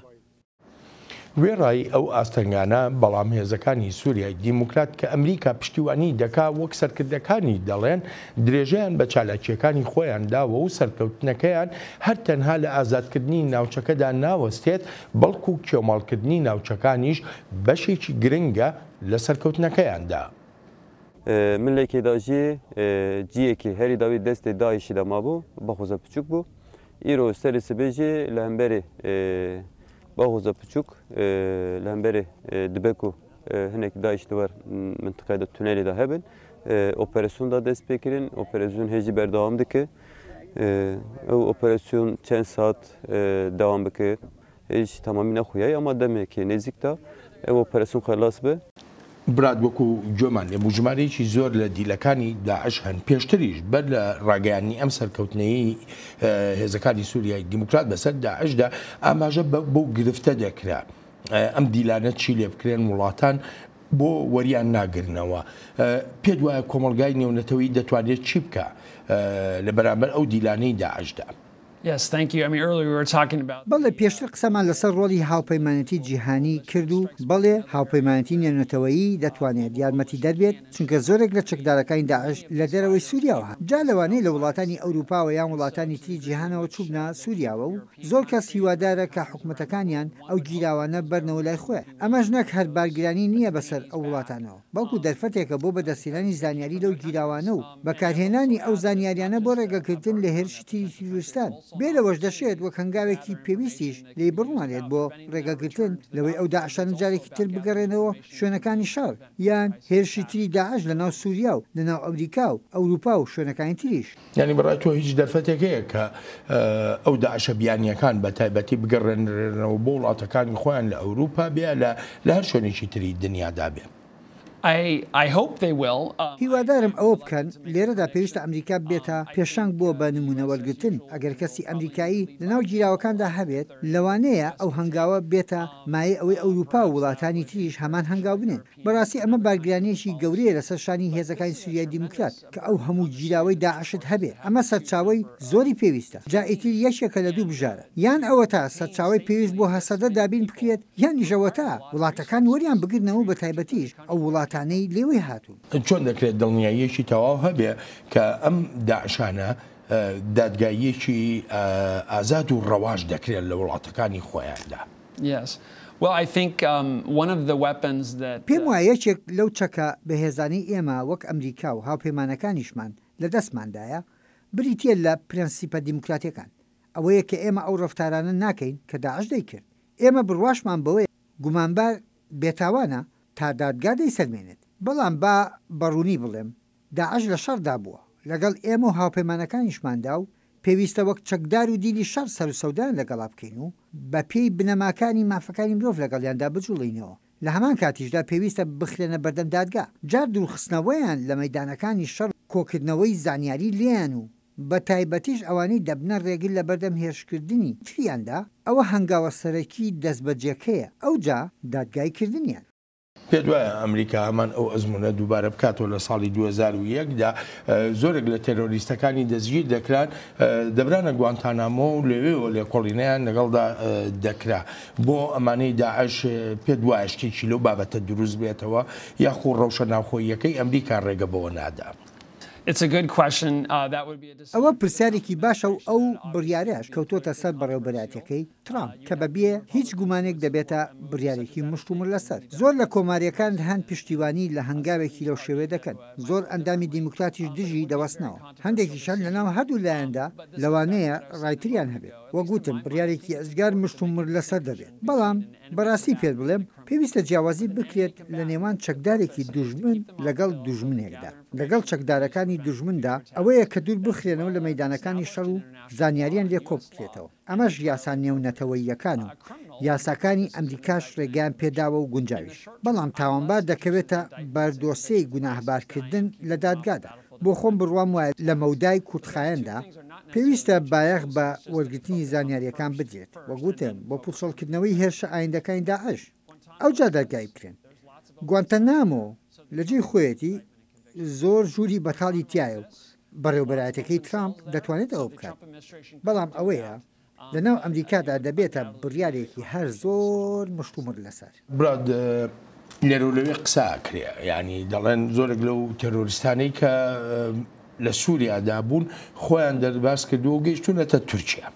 وێڕای ئەو ئاستەنگانە بەڵام هێزەکانی سووریای دیموکرات کە ئەمریکا پشتیوانی دەکا وەک سەرکردەکانی دەڵێن درێژەیان بە چالاکیەکانی خۆیان داوە و سەرکەوتنەکەیان هەر تەنها لە ئازادکردنی ناوچەکەدا ناوەستێت بەڵکو کێوماڵکردنی ناوچەکانیش بەشێکی گرنگە لە سەرکەوتنەکەیاندا. من لێکێداژی جیەکی هەری داوی دەستی داعشی دەما بوو بەخۆزە بچووک بوو ئیرۆ سەری سبێژێ لە هەمبەرێ باغوزە بچووک لە هەمبەرێ دبەک و هەنێک داعشتوەر منتقەیە تونێلیدا هەبن ئۆپەراسیۆندا دەست پێکردن ئۆپەراسیۆن هێزی بەردەوام دکە ئەو ئۆپەراسیۆن چەند سات داوام بکە هیچ تەمامی نەخویایی ئەما دەمێکی نێزیکدا ئەو ئۆپەراسیۆن خەلاص بێ. براد وەکو جۆمان لێبوو ژمارەیەکی زۆر لە دیلەکانی داعش هەن پێشتریش بەر لە ڕاگەیانی ئەم سەرکەوتنەی هێزەکانی سووریای دیموکرات بەسەر داعشدا ئاماژە بەو گرفتە دەکرا ئەم دیلانە چی لێ بکرێن وڵاتان بۆ وەریان ناگرنەوە. پێت وایە کۆمەلگای نێونەتەوەی دەتوانێت چی بکە لە بەرامبەر ئەو دیلانەی داعشدا؟ بەڵێ پێشتر قسەمان لەسەر ڕۆلی هاوپەیمانەتی جیهانی کرد و بەڵێ هاوپەیمانەتی نێونەتەوەیی دەتوانێت یارمەتی دەربێت چونکە زۆرێک لە چەکدارەکانی داعش لە دەرەوەی سووریاوە جا لەوانەیە لە وڵاتانی ئەوروپاوە یان وڵاتانی تری جیهانەوە چوبنە سووریاوە و زۆر کەس هیوادارە کە حکوومەتەکانیان ئەو گیراوانە بەرنەوە لای خۆی ئەمەش نەک هەر بارگرانی نییە بەسەر ئەو وڵاتانەوە بەڵکو دەرفەتێکە بۆ بەدەستێنانی زانیاری لەو گیراوانە و بەکارهێنانی ئەو زانیاریانە بۆ ڕێگەکردن لە هێرشی تیروستان بێلەوەش دەشێت وەک هەنگاوێکی پێویستیش لێ بڕوانێت بۆ ڕێگەگرتن لەوەی ئەو داعشان جارێکی تر بگەڕێنەوە شوێنەکانی شار یان هێرشی تری داعش لە ناو سووریا و لە ناو ئەمریکا و ئەوروپا و شوێنەکانی تریش. یعنی بەڕای تۆ هیچ دەرفەتێکەیە کە ئەو داعشە بیانیەکان بە تایبەتی بگەڕێنەوە بۆ وڵاتەکانی خۆیان لە ئەوروپا بێ لە هەر شوێنێکی تری دنیادا بێ. هیوادارم ئەوە بکەن لێرەدا پێویستە ئەمریکا بێتە پێشنگ بۆ بە نمونەوەرگتن ئەگەر کەسی ئەمریکایی لەناو گیراوەکاندا هەبێت لەوانەیە ئەو هەنگاوە بێتە مایە ئەوەی ئەوروپا و وڵاتانی تریش هەمان هەنگاو بنێن بەڕاستی ئەمە بارگرانیەکی گەورەیە لەسەر شانی هێزەکانی سووریای دیموکرات کە ئەو هەموو گیراوەی داعشت هەبێ ئەمە سەرچاوی زۆری پێویستە جا ئیتر یەکێکە لە دوو بژارە یان ئەوە تا سەرچاوی پێویست بۆ هەسەدە دابین بکرێت یان نیژەوە تا وڵاتەکان وەریان بگرنەوە بە تایبەتیش ئەو وڵاتانەی لێوەی هاتوون چۆن دەکرێت دڵنیاییەکی تەواو هەبێ کە ئەم داعشانە دادگاییەکی ئازاد و ڕەواژ دەکرێت لە وڵاتەکانی خۆیاندا. پێم وایە یەکێک لەو چەکە بەهێزانەی ئێمە وەک ئەمریکا و هاوپەیمانەکانیشمان لە دەستماندایە بریتە لە پرەنسیپە دیموکراتیەکان ئەوەیە کە ئێمە ئەو ڕەفتارانە ناکەین کە داعش دەیکرد ئێمە بڕواشمان بەوەی گومانبار بێتاوانە تا دادگا دەیسەلمێنێت بەڵام با بەڕوونی بڵێم داعش لە شەڕدا بووە لەگەڵ ئێمە و هاوپەیمانەکانیشماندا و پێویستە وەک چەکدار و دیلی شەڕ سەر و سەودان لەگەڵا بکەین و بە پێی بنەماکانی مافەکانی مرۆڤ لەگەڵیاندا بجوڵینەوە لە هەمان کاتیشدا پێویستە بخرێنە بەردەم دادگا جار دوورخستنەوەیان لە مەیدانەکانی شەڕ کۆکردنەوەی زانیاری لیان و بە تایبەتیش ئەوانەی دەبنە ڕێگل لە بەردەم هێرشکردنی تریاندا ئەوە هەنگاوە سەرەکی دەستبەجێکەیە ئەو جا دادگای کردنیان. پێ دوایە ئەمریکا هەمان ئەو ئەزمونە دووبارە بکاتەوە لە ساڵی 2001دا زۆرێک لە تێرۆریستەکانی دەستگیر دەکران دەبرانە گوانتانامۆ و لەوێەوە لێ کۆڵینەیان لەگەڵدا دەکرا بۆ ئەمانەی داعش پێ دوایشتێکی لەو بابەتە دروست بێتەوە یاخۆ ڕەوشە ناوخۆیەکەی ئەمریکا ڕێگە بەوە نادا. ئەوە پرسیارێکی باشە و ئەو بڕیارەش کەوتۆتە سەر بەڕێوەبەراتەکەی ترامپ کە بەبێ هیچ گومانێک دەبێتە بڕیارێکی مشتومر لەسەر زۆر لە کۆماریەکان هەن پشتیوانی لە هەنگاوێکی لەو شێوێ دەکەن زۆر ئەندامی دیموکراتیش دژی دەوەستنەوە هەندێکیشان لەناو هەردوو لایەندا لەوانەیە ڕایتریان هەبێت وەگوتم بڕیارێکی ئەزگار مشتومر لەسەر دەبێت بەڵام بەڕاستی پێت بڵێم پێویستە جیاوازی بکرێت لە نێوان چەکدارێکی دوژمن لەگەڵ دوژمنێکدا لەگەڵ چەکدارەکانی دوژمندا ئەوەیە کە دوور بخرێنەوە لە مەیدانەکانی شەڕ و زانیاریان لێ کۆ بکرێتەوە ئەمەش یاسان نێونەتەوەییەکان و یاساکانی ئەمریکاش ڕێگەیان پێداوە و گونجاویش بەڵام تاوانبار دەکەوێتە بەردۆسەی گوناهبارکردن لە دادگادا بۆ خۆم بڕوام وایە لە مەودای کورتخایەندا پێویستە بایەخ بە وەرگرتنی زانیاریەکان بدرێت وەگوتم بۆ پوسڵکردنەوەی هێرشە ئایندەکانی داعش ئەو جا دەرگای بکرێن گوانتەنامۆ لە جێی خۆیەتی زۆر ژووری بەتاڵی تایە و بەڕێوەبەراتەکەی ترامپ دەتوانێت ئەوە بکات بەڵام ئەوەیە لەناو ئەمریکادا دەبێتە بڕیارێکی هەر زۆر مشتومر لەسەر براد لێرەولەوێ قساکرێ ینی دەڵێن زۆرێک لەو تێرۆریستانەی کە لە سووریادا بوون خۆیان دەرباس کردو و گەیشتونەتە تورکیا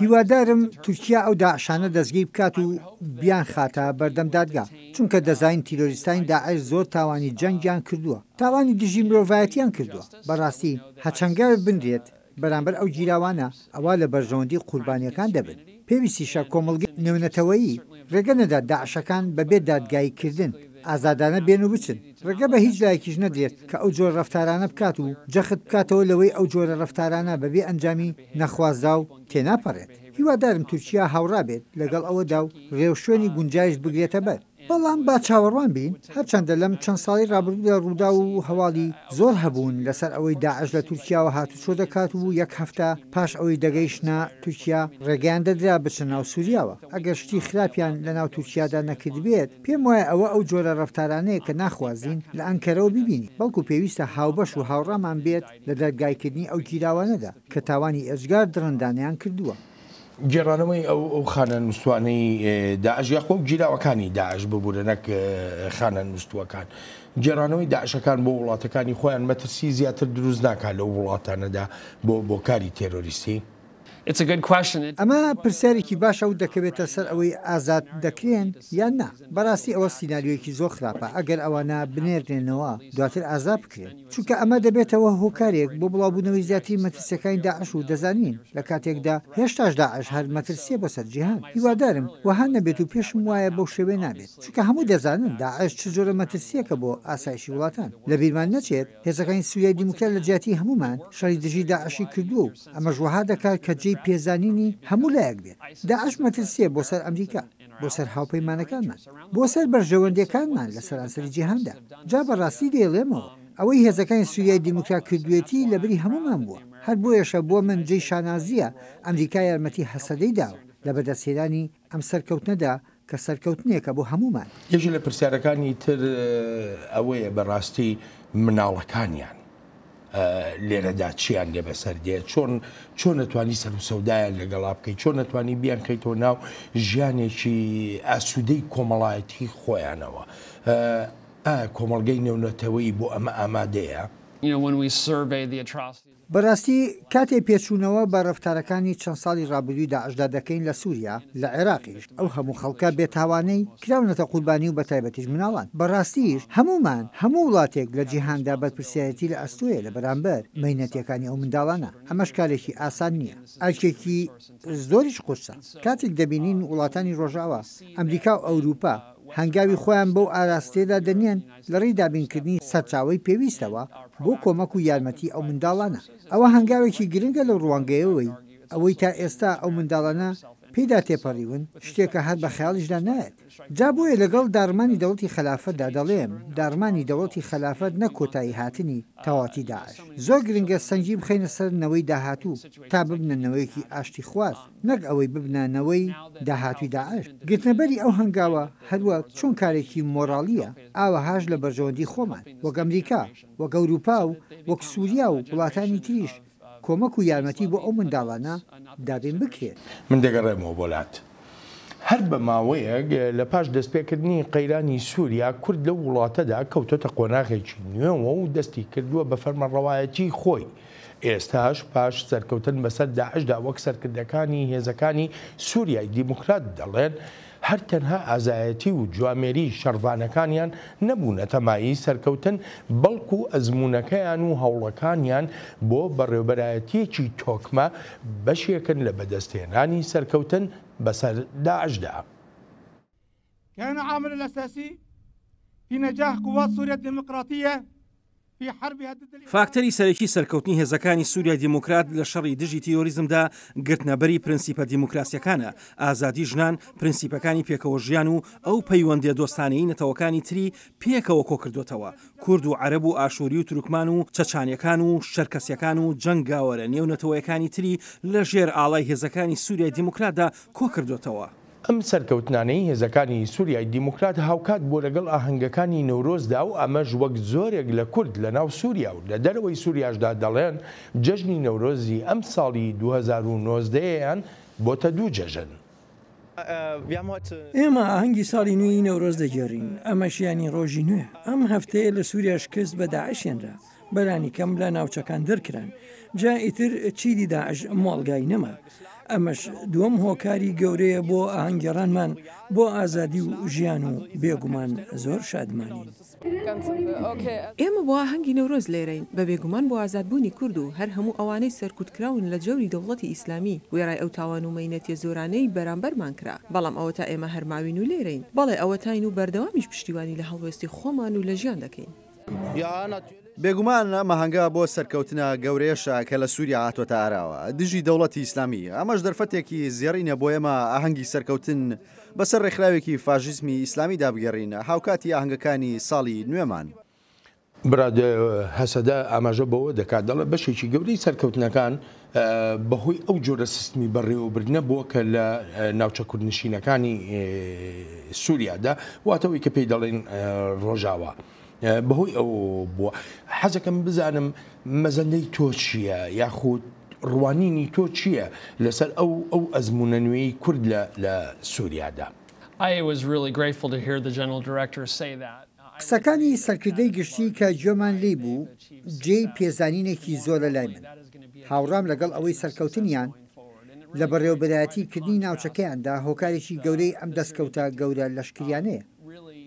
هیوادارم تورکیا ئەو داعشانە دەستگیر بکات و بیان خاتە بەردەم دادگا چونکە دەزانین تیرۆریستانی داعش زۆر تاوانی جەنگیان کردووە تاوانی دژی مرۆڤایەتیان کردووە بەڕاستی هەچەنگار بندرێت بەرامبەر ئەو گیراوانە ئەوە لە بەرژەوەندی قوربانیەکان دەبن پێویستیشە کۆمەڵگەی نێونەتەوەیی ڕێگە نەدا داعشەکان بەبێ دادگاییکردن ئازادانە بێن و بچن ڕێگە بە هیچ لایەکیش نەدرێت کە ئەو جۆر ڕەفتارانە بکات و جەخت بکاتەوە لەوەی ئەو جۆرە ڕەفتارانە بەبێ ئەنجامی نەخوازدا و تێناپەڕێت هیوادارم تورکیا هاوڕا بێت لەگەڵ ئەوەدا و ڕێوشێنی گونجایش بگرێتە بەر بەڵام با چاوەڕوان بین هەرچەندە لەم چەند ساڵی ڕابردوودا ڕوودا و هەواڵی زۆر هەبوون لەسەر ئەوەی داعش لە تورکیاوە هاتوچۆ دەکات و یەک هەفتە پاش ئەوەی دەگەیشتە تورکیا ڕێگەیان دەدرا بچن ناو سووریاوە ئەگەر شتی خراپیان لە ناو تورکیادا نەکرد بێت پێم وایە ئەوە ئەو جۆرە ڕەفتارانەیە کە ناخوازیین لە ئەنکەرەوە ببینی بەڵکو پێویستە هاوبەش و هاوڕامان بێت لە دەرگایکردنی ئەو گیراوانەدا کە تاوانی ئەجگار درڕندانیان کردووە گێڕانەوەی ئەو خانە نووسوانەی داعش یاخۆ گیراوەکانی داعش ببوورەنەک خانە نووسوەکان گێڕانەوەی داعشەکان بۆ وڵاتەکانی خۆیان مەترسی زیاتر دروست ناکات لەو وڵاتانەدا بۆ کاری تێرۆریستی ئەمە پرسیارێکی باشە و دەکەوێتە سەر ئەوەی ئازاد دەکرێن یان نا بەڕاستی ئەوە سیناریۆیەکی زۆر خراپە ئەگەر ئەوانە بنێرنێنەوە دواتر ئازاد بکرێن چونکە ئەمە دەبێتەوە هۆکارێک بۆ بڵاوبوونەوەی زیاتری مەترسیەکانی داعش و دەزانین لە کاتێکدا هێشتاش داعش هەر مەترسیە بەسەر جیهان هیوادارم وەها نەبێت و پێشم وایە بەو شێوێ نابێت چونکە هەموو دەزانن داعش چ جۆرە مەترسیەکە بۆ ئاسایشی وڵاتان لە بیرمان نەچێت هێزەکانی سووریای دیموکرات لە جیاتی هەمومان شەڕی دژی داعشی کردووە و ئەمەش وەها دەکات کە جێی پێزانینی هەموو لایەک بێت داعش مەترسیە بۆ سەر ئەمریکا بۆ سەر هاوپەیمانەکانمان بۆ سەر بەرژەوەندەکانمان لە سەرانسەری جیهاندا جا بەڕاستی دێڵێمەوە ئەوەی هێزەکانی سووریای دیموکرات کردوێتی لەبەری هەمومان بووە هەر بۆیەشە بۆ من جێی شانازیە ئەمریکا یارمەتی هەسەدەی داوە لە بەدەستهێنانی ئەم سەرکەوتنەدا کە سەرکەوتنێکە بۆ هەمومان یەکی لە پرسیارەکانی تر ئەوەیە بەڕاستی مناڵەکانیان لێرەدا چیان لێ بەسەر دێت چۆن نەتوانی سەر و سەودایان لەگەڵا بکەیت چۆن نەتوانی بیان کەیتەوە ناو ژیانێکی ئاسوودەی کۆمەڵایەتی خۆیانەوە کۆمەڵگەی نێونەتەوەی بۆ ئەمە ئامادەیە بەڕاستی کاتێ پێچوونەوە بە ڕەفتارەکانی چەند ساڵی ڕابردووی داعشدا دەکەین لە سووریا لە عێراقیش ئەو هەموو خەڵکە بێتاوانەی کراونەتە قوربانی و بە تایبەتیش مناڵان بەڕاستیش هەمومان هەموو وڵاتێک لە جیهاندا بەرپرسیارەتی لە ئەستۆیە لە بەرامبەر مەینەتیەکانی ئەو منداڵانە ئەمەش کارێکی ئاسان نییە ئەرکێکی زۆریش قورسە کاتێک دەبینین وڵاتانی ڕۆژاوە ئەمریکا و ئەوروپا هەنگاوی خۆیان بەو ئاراستێدا دەنێن لە ڕێی دابینکردنی سەرچاوی پێویستەوە بۆ کۆمەک و یارمەتی ئەو منداڵانە ئەوە هەنگاوێکی گرنگە لەو ڕوانگەیەوەی ئەوەی تا ئێستا ئەو منداڵانە پێدا تێپەڕیون شتێکە هەر بە خەیاڵیشدا نایەت جا بۆیە لەگەڵ دارمانی دەوڵەتی خلافەتدا دەڵێم دارمانی دەوڵەتی خلافەت نەکۆتایی هاتنی تەواتی داعش زۆر گرنگە سەنجی بخەینە سەرنەوەی داهاتوو تا ببنەوەیەکی ئاشتی خواست نەک ئەوەی ببنانەوەی داهاتوی داعش گرتنەبەری ئەو هەنگاوە هەروە چۆن کارێکی مۆراڵیە ئاوەهاش لە بەرژەوەندی خۆمان وەک ئەمریکا وەک ئەوروپا و وەک سووریا و وڵاتانی تریش کۆمەک و یارمەتی بۆ ئەو منداڵانە دابین بکرێت من دەگەڕێمەوە بۆلات هەر بە ماوەیەک لە پاش دەستپێکردنی قەیرانی سووریا کورد لەو وڵاتەدا کەوتۆتە قۆناغێکی نوێوە و دەستی کردووە بە فەرمانڕەوایەتی خۆی ئێستاش پاش سەرکەوتن بەسەر داعشدا وەک سەرکردەکانی هێزەکانی سووریای دیموکرات دەڵێن هەر تەنها ئازایەتی و جوامێری شەڕڤانەکانیان نەبوونە تەمایی سەرکەوتن بەڵکو ئەزمونونەکەیان و هەوڵەکانیان بۆ بەڕێوەبەرایەتیەکی تۆکمە بەشێکن لە بەدەستهێنانی سەرکەوتن بەسەر داعشدا. كان عامل الأساسي في نجاح قوات سوريا الديمقراطية فاکتەری سەرەکی سەرکەوتنی هێزەکانی سووریای دیموکرات لە شەڕی دژی تیۆریزمدا گرتنەبەری پرینسیپە دیموکراسیەکانە ئازادی ژنان پرینسیپەکانی پێکەوە ژیان و ئەو پەیوەندێ دۆستانەی نەتەوەکانی تری پێکەوە کۆکردوتەوە کورد و عەرەب و ئاشووری و تورکمان و چەچانیەکان و شەرکەسیەکان و جەنگاوەرە نێو نەتەوەیەکانی تری لە ژێر ئاڵای هێزەکانی سووریای دیموکراتدا کۆکردوتەوە. ئەم سەرکەوتنانەی هێزەکانی سووریای دیموکرات هاوکات بۆ لەگەڵ ئاهەنگەکانی نەورۆزدا و ئەمەش وەک زۆرێک لە کورد لە ناو سووریا و لە دەرەوەی سووریاشدا دەڵێن جەژنی نەورۆزی ئەم ساڵی 2019یان بۆتە دوو جەژن. ئێمە ئاهەنگی ساڵی نوێی نەورۆز دەگێڕین ئەمەشیانی ڕۆژی نوێ ئەم هەفتەیە لە سووریا شکست بە داعشێنرا بەلانی کەم لە ناوچەکان دەرکران جا ئیتر چیدی داعش مۆڵگای نەما ئەمەش دووەم هۆکاری گەورەیە بۆ ئاهەنگگەڕانمان بۆ ئازادی و ژیان و بێگومان زۆر شادمانین. ئێمە بۆ ئاهەنگی نەورۆز لێرەین بە بێگومان بۆ ئازادبوونی کورد و هەر هەموو ئەوانەی سەرکوتکراون لە جەوری دەوڵەتی ئیسلامی وێڕای ئەو تاوان و مەینەتیە زۆرانەی بەرامبەرمان کرا بەڵام ئەوە تا ئێمە هەرماوین و لێرەین بەڵێ ئەوە تاین و بەردەوامیش پشتیوانی لە هەڵوێستی خۆمان و لە ژیان دەکەین. بێگومان ئەمە هەنگا بۆ سەرکەوتنە گەورەیەشە کە لە سووریا هاتۆتە ئاراوە دژی دەوڵەتی ئیسلامی ئەمەش دەرفەتێکی زیێڕینە بۆ ئێمە ئاهەنگی سەرکەوتن بەسەر ڕێکخراوێکی فاژیزمی ئیسلامی دابگەڕینە هاوکاتی ئاهەنگەکانی ساڵی نوێمان. براد هەسەدا ئاماژە بەوە دەکات دەڵێ بەشێکی گەورەی سەرکەوتنەکان بەهۆی ئەو جۆرە سیستمی بەڕێوەبردنە بووە کە لە ناوچە کوردنشینەکانی سووریادا واتەوەی کە پێی دەڵێن ڕۆژاوە. بەهۆی ئەو بووە حەزەکەم بزانم مەزەندەی تۆ چییە یاخود ڕوانینی تۆ چییە لەسەر ئەو ئەزمونە نوێی کورد لە سووریادا. قسەکانی سەرکردەی گشتی کە گوێمان لێ بوو جێی پێزانینێکی زۆر لە لای من هاوڕام لەگەڵ ئەوەی سەرکەوتنیان لە بەڕێوەبەرایەتیکردنی ناوچەکەیاندا هۆکارێکی گەورەی ئەم دەستکەوتە گەورە لەشکریانەیە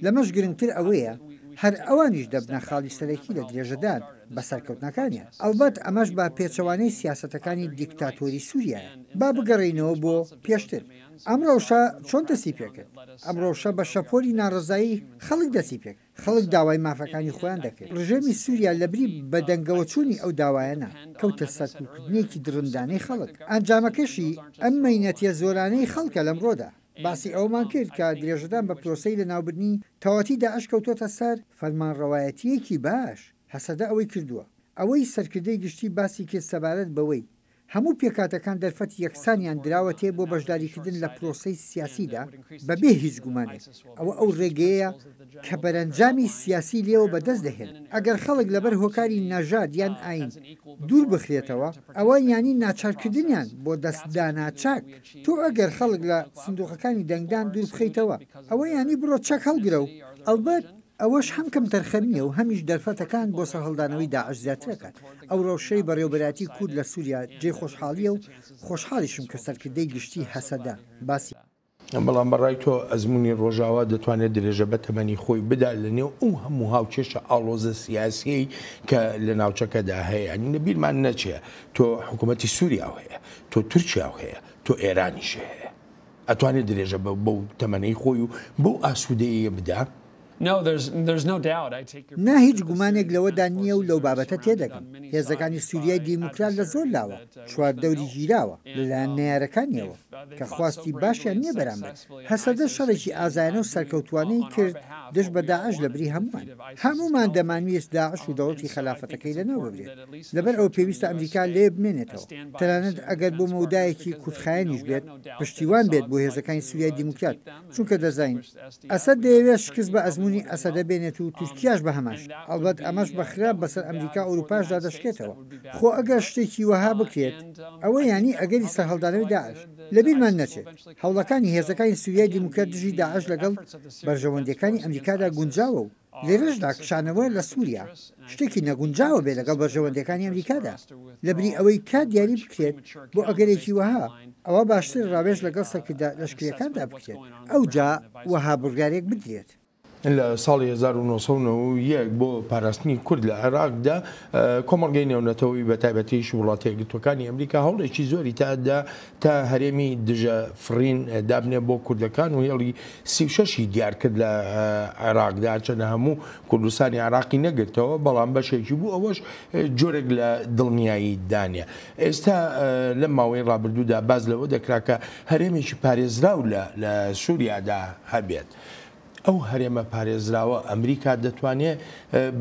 لەمەش گرنگتر ئەوەیە هەر ئەوانیش دەبنە خاڵی سەرەکی لە درێژەدان بە سەرکەوتنەکانیان ئەلبەت ئەمەش با پێچەوانەی سیاسەتەکانی دیکتاتۆری سووریایە با بگەڕێینەوە بۆ پێشتر ئەم ڕەوشە چۆن دەستی پێکرد ئەم ڕەوشە بە شەپۆلی ناڕزایی خەڵک دەستی پێک خەڵک داوای مافەکانی خۆیان دەکرد ڕژێمی سووریا لەبری بە دەنگەوە چوونی ئەو داوایانە کەوتە سەرکردنێکی درندانەی خەڵک ئەنجامەکەشی ئەم مەینەتیە زۆرانەی خەڵکە لەمڕۆدا باسی ئەومان کرد کە درێژەدان بە پرۆسەی لە ناوبردنی تەواتی داعش کەوتۆتە سەر فەرمانڕەوایەتیەکی باش هەسەدە ئەوەی کردووە ئەوەی سەرکردەی گشتی باسی کرد سەبارەت بەوەی هەموو پێکاتەکان دەرفەت یەکسانیان دراوە تێ بۆ بەشداریکردن لە پرۆسەی سیاسیدا بەبێ هیچ گومانێک ئەو ڕێگەیە کە بەرەنجامی سیاسی لێەوە بەدەست دەهێن ئەگەر خەڵک لەبەر هۆکاری نەژاد یان ئاین دوور بخرێتەوە ئەوە ینی ناچارکردنیان بۆ دەستدانا چاک تۆ ئەگەر خەڵک لە سندوقەکانی دەنگدان دوور بخەیتەوە ئەوە ینی بڕۆ چەک هەڵگرە و ئەلبەت ئەوەش هەم کەم تەرخەمیە و هەمیش دەرفەتەکان بۆ سەر هەڵدانەوەی داعش زیاترەکات ئەو ڕەوشەی بەڕێوەبەراتی کورد لە سووریا جێ خۆشحاڵیە و خۆشحاڵیشم کە سەرکردەی گشتی هەسەدا باسی بەڵام بەڕای تۆ ئەزمموی ڕۆژاوا دەتوانێت درێژە بە تەمەنی خۆی بدا لە نێو ئەو هەموو هاوچێشە ئاڵۆزە سیاسی کە لە ناوچەکەدا هەیە ئەنی نەبیرمان نەچێ تۆ حکوومەتی سووریا هەیە تۆ تورکیا هەیە تۆ ئێرانیش هەیە ئەتوانێت درێژە بەو تەمەنەی خۆی و بەو ئاسوودەیە بدا نا هیچ گومانێک لەوەدا نییە و لەو بابەتە تێدەگەم هێزەکانی سووریای دیموکرات لە زۆر لاوە چوار دەوری گیراوە لەلایەن نەیارەکانیەوە کە خواستی باشیان نییە بەرامبەر هەسەدە شەڕێکی ئازایانە و سەرکەوتوانەی کرد دش بە داعش لە بری هەمومان دەمانویست داعش و دەوڵەتی خلافەتەکەی لەناو ببرێت لەبەر ئەو پێویستە ئەمریکا لێ بمێنێتەوە تەنانەت ئەگەر بۆ مەودایەکی کوردخایەنیش بێت پشتیوان بێت بۆ هێزەکانی سووریای دیموکرات چونکە دەزین ئەسەد دەیەوێت شکست بە ئەزمموی ئەسەدە بێنێت و تورکیاش بە هەماش ئەڵبەت ئەمەش بەخراپ بەسەر ئەمریکا ئەوروپاشدا دەشکێتەوە خۆ ئەگەر شتێکی وەها بکرێت ئەوە ینی ئەگەری سەرهەڵدانەوەی داعش لەبیرمان نەچێت هەوڵەکانی هێزەکانی سووریای دیموکرات دژی داعش لەگەڵ بەرژەوەندەکانی ئەمریکادا گونجاوە و لێرەشدا کشانەوە لە سووریا شتێکی نەگونجاوە بێ لەگەڵ بەرژەوەندەکانی ئەمریکادا لەبری ئەوەی کات دیاری بکرێت بۆ ئەگەرێکی وەها ئەوە باشتر ڕاوێژ لەگەڵ سەرکردا لەشکریەکاندا بکرێت ئەو جا وەها بڕیارێک بدرێت لە ساڵی 1990 بۆ پاراستنی کورد لە عێراقدا کۆمەڵگەی نێونەتەوەی بە تایبەتیش وڵاتی یەکگرتوەکانی ئەمریکا هەوڵێکی زۆری تادا تا هەرێمی دژە فرین دابنێ بۆ کوردەکان و هێڵی 36 دیار کرد لە عێراقدا چەنە هەموو کوردستانی عراقی نەگرتەوە بەڵام بەشێکی بوو ئەوەش جۆرێک لە دڵنیایی دانیە ئێستا لەم ماوەی ڕابردوودا باز لەوە دەکرا کە هەرێمێکی پارێزراو لە سووریادا هەبێت. ئەو هەرێمە پارێزراوە ئەمریکا دەتوانێت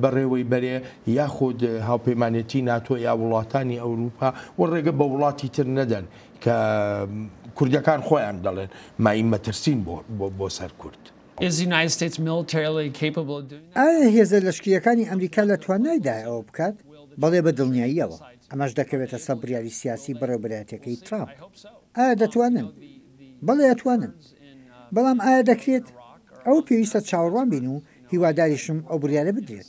بەڕێوەی بەرێ یاخود هاوپەیمانێتی ناتۆ یا وڵاتانی ئەوروپا و ڕێگە بە وڵاتی تر نەدەن کە کوردەکان خۆیان دەڵێن مای مەترسین بۆ سەر کورد. ئایا هێزە لەشکریەکانی ئەمریکا لە توانایدای ئەوە بکات بەڵێ بە دڵنیاییەوە ئەمەش دەکەوێتە سەر بڕیاری سیاسی بەڕێوەبەرایەتەکەی ترامپ ئایا دەتوانن بەڵێ ئەتوانن بەڵام ئایا دەکرێت ئەو پێویستە چاوەڕوان بین و هیواداریشم ئەو بڕیارە بدرێت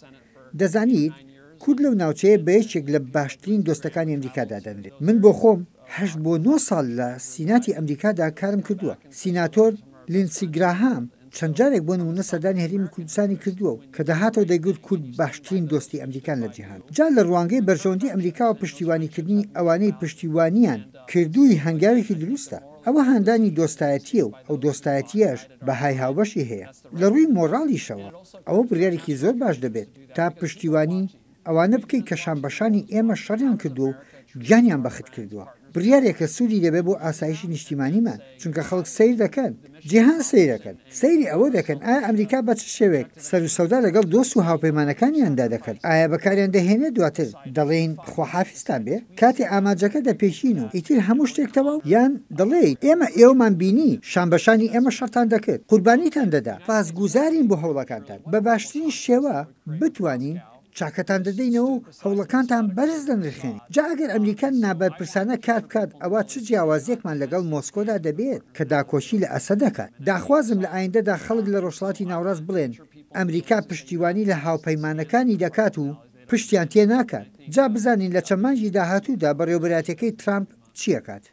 دەزانیت کورد لەو ناوچەیە بە یەکێک لە باشترین دۆستەکانی ئەمریکادا دەنرێت من بۆ خۆم 8 بۆ 9 ساڵ لە سیناتی ئەمریکادا کارم کردووە سیناتۆر لینسی گراهام چەند جارێک بۆ نمونە سەردانی هەرێمی کوردستانی کردووە و کە داهاتەوە دەیگوت کورد باشترین دۆستی ئەمریکان لە جیهان جا لە ڕوانگەی بەرژەوەندی ئەمریکا و پشتیوانیکردنی ئەوانەی پشتیوانیان کردووی هەنگاوێکی دروستە ئەوە هەندانی دۆستایەتیە و ئەو دۆستایەتیەش بە های هاوبەشی هەیە لە ڕووی مۆڕاڵیشەوە ئەوە بڕیارێکی زۆر باش دەبێت تا پشتیوانی ئەوانە بکەیت کە شانبەشانی ئێمە شەڕیان کردو و گیانیان بەخت کردووە بڕیارێکە سوودی دەبێت بۆ ئاسایشی نیشتیمانیمان چونکە خەڵک سیر دەکەن جیهان سیرەکەن سەیری ئەوە دەکەن ئایا ئەمریکا بە چ شێوێک سەر و سەودا لەگەڵ دۆست و هاوپەیمانەکانیاندا دەکەن ئایا بەکاریان دەهێنێت دواتر دەڵێن خۆحافیستان بێ کاتی ئاماجەکە دەپێشین و ئیتر هەموو شتێک تەواو یان دەڵێیت ئێوەمان بینی شانبەشانی ئێمە شەرتان دەکرد قوربانیتان دەدا فازگوزارین بۆ هەوڵەکانتان بە باشترین شێوە بتوانین چاکەتان دەدەینەوە و هەوڵەکانتان بەرز دەنرخێن جا ئەگەر ئەمریکان نابەرپرسانە کات بکات ئەوە چ جیاوازیەکمان لەگەڵ مۆسکۆدا دەبێت کە داکۆشی لە ئەسە دەکات داخوازم لە ئایندەدا خەڵک لە ڕۆژهەڵاتی ناوڕاست بڵێن ئەمریکا پشتیوانی لە هاوپەیمانەکانی دەکات و پشتیان تێ ناکات جا بزانین لە چەمانجی داهاتوودا بەڕێوەبەرایەتەکەی ترامپ چیەکات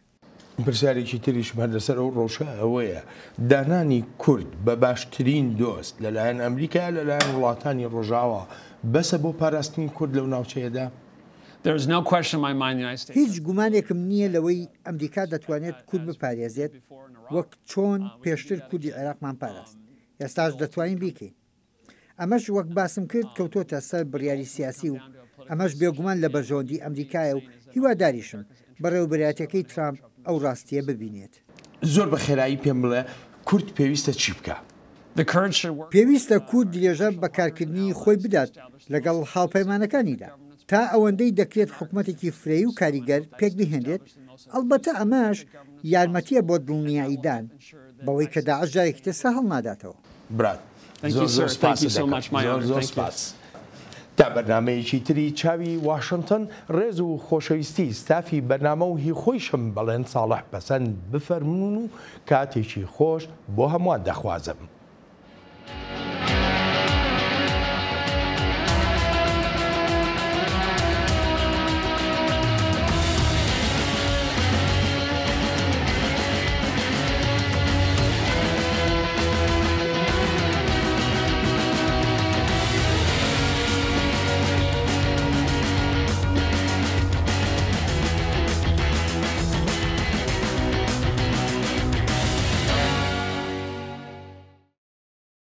پرسیارێکی تریشمان لەسەر ئەو ڕۆژە ئەوەیە دانانی کورد بە باشترین دۆست لەلایەن ئەمریکا لەلایەن وڵاتانی ڕۆژاوە بەسە بۆ پاراستنی کورد لەو ناوچەیەدا هیچ گومانێکم نییە لەوەی ئەمریکا دەتوانێت کورد بپارێزێت وەک چۆن پێشتر کوردی عێراقمان پاراست ئێستاش دەتوانین بیکەین ئەمەش وەک باسم کرد کەوتۆتە سەر بڕیاری سیاسی و ئەمەش بێگومان لە بەرژەوەندی ئەمریکایە و هیواداریشم بەڕێوەبەرایەتەکەی ترامپ ئەو ڕاستیە ببینێت زۆر بە خێرایی پێم بڵێ کورد پێویستە چی بکە؟ پێویستە کورد درێژە بەکارکردنی خۆی بدات لەگەڵ هاوپەیمانەکانیدا تا ئەوەندەی دەکرێت حکوومەتێکی فرێی و کاریگەر پێک بهێنرێت ئەلبەتە ئەماش یارمەتیە بۆ دڵنیاییدان بەوەی کە داعش جارێکی تر سەهەڵ ناداتەوە. برات زۆر سپاس. تا بەرنمەیەکی تری چاوی واشنگتن ڕێز و خۆشەویستی ستافی بەرنامە و هی خۆیشم بەڵێن ساڵح پەسەند بفەرمونون و کاتێکی خۆش بۆ هەمووان دەخوازم.